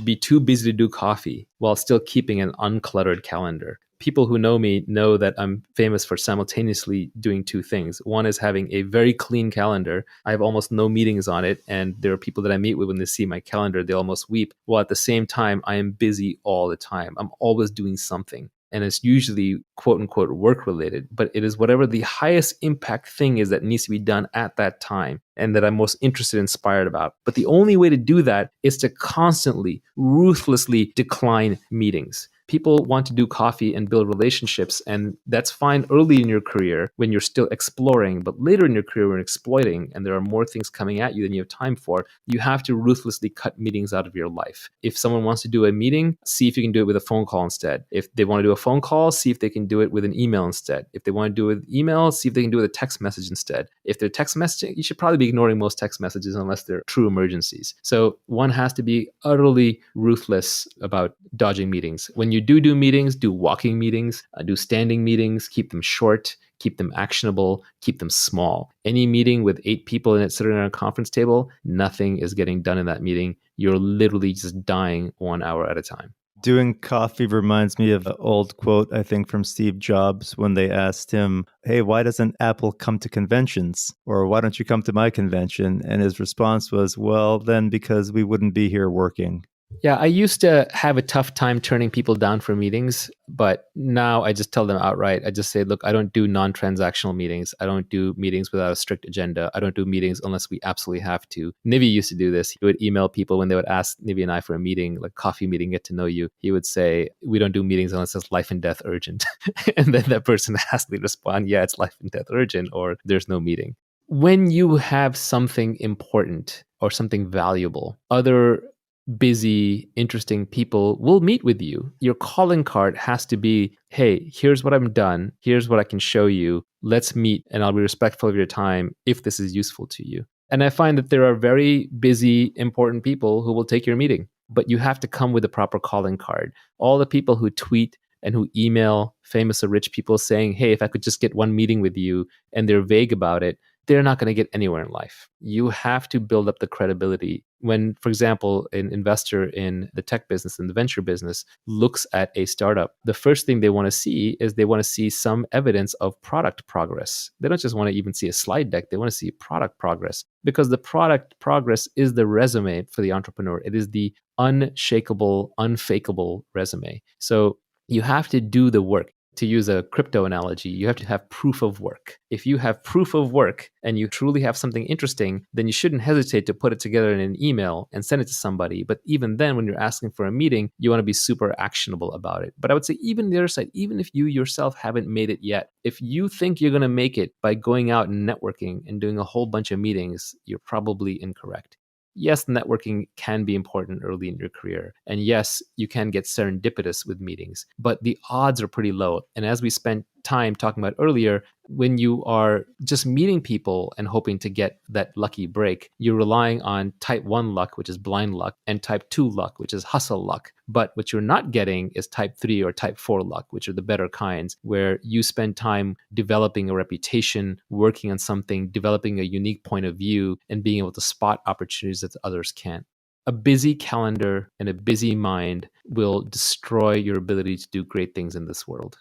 should be too busy to do coffee while still keeping an uncluttered calendar. People who know me know that I'm famous for simultaneously doing two things. One is having a very clean calendar. I have almost no meetings on it. And there are people that I meet with when they see my calendar, they almost weep. While at the same time, I am busy all the time. I'm always doing something. And it's usually quote unquote work related, but it is whatever the highest impact thing is that needs to be done at that time and that I'm most interested, inspired about. But the only way to do that is to constantly, ruthlessly decline meetings. People want to do coffee and build relationships, and that's fine early in your career when you're still exploring. But later in your career, when you're exploiting and there are more things coming at you than you have time for, you have to ruthlessly cut meetings out of your life. If someone wants to do a meeting, see if you can do it with a phone call instead. If they want to do a phone call, see if they can do it with an email instead. If they want to do it with email, see if they can do it with a text message instead. If they're text messaging, you should probably be ignoring most text messages unless they're true emergencies. So one has to be utterly ruthless about dodging meetings. When you do meetings, do walking meetings, do standing meetings, keep them short, keep them actionable, keep them small. Any meeting with 8 people in it sitting around a conference table, nothing is getting done in that meeting. You're literally just dying 1 hour at a time. Doing coffee reminds me of an old quote, I think, from Steve Jobs when they asked him, hey, why doesn't Apple come to conventions? Or why don't you come to my convention? And his response was, well, then because we wouldn't be here working. Yeah, I used to have a tough time turning people down for meetings, but now I just tell them outright. I just say, look, I don't do non-transactional meetings. I don't do meetings without a strict agenda. I don't do meetings unless we absolutely have to. Nivi used to do this. He would email people when they would ask Nivi and I for a meeting, like coffee meeting, get to know you. He would say, we don't do meetings unless it's life and death urgent. And then that person has to respond, yeah, it's life and death urgent, or there's no meeting. When you have something important or something valuable, other busy, interesting people will meet with you. Your calling card has to be, hey, here's what I've done. Here's what I can show you. Let's meet and I'll be respectful of your time if this is useful to you. And I find that there are very busy, important people who will take your meeting, but you have to come with a proper calling card. All the people who tweet and who email famous or rich people saying, hey, if I could just get one meeting with you, and they're vague about it, they're not going to get anywhere in life. You have to build up the credibility. When, for example, an investor in the tech business and the venture business looks at a startup, the first thing they want to see is they want to see some evidence of product progress. They don't just want to even see a slide deck. They want to see product progress, because the product progress is the resume for the entrepreneur. It is the unshakable, unfakeable resume. So you have to do the work. To use a crypto analogy, you have to have proof of work. If you have proof of work and you truly have something interesting, then you shouldn't hesitate to put it together in an email and send it to somebody. But even then, when you're asking for a meeting, you want to be super actionable about it. But I would say even the other side, even if you yourself haven't made it yet, if you think you're going to make it by going out and networking and doing a whole bunch of meetings, you're probably incorrect. Yes, networking can be important early in your career. And yes, you can get serendipitous with meetings, but the odds are pretty low. And as we spent time talking about earlier, when you are just meeting people and hoping to get that lucky break, you're relying on type 1 luck, which is blind luck, and type 2 luck, which is hustle luck. But what you're not getting is type 3 or type 4 luck, which are the better kinds, where you spend time developing a reputation, working on something, developing a unique point of view, and being able to spot opportunities that others can't. A busy calendar and a busy mind will destroy your ability to do great things in this world.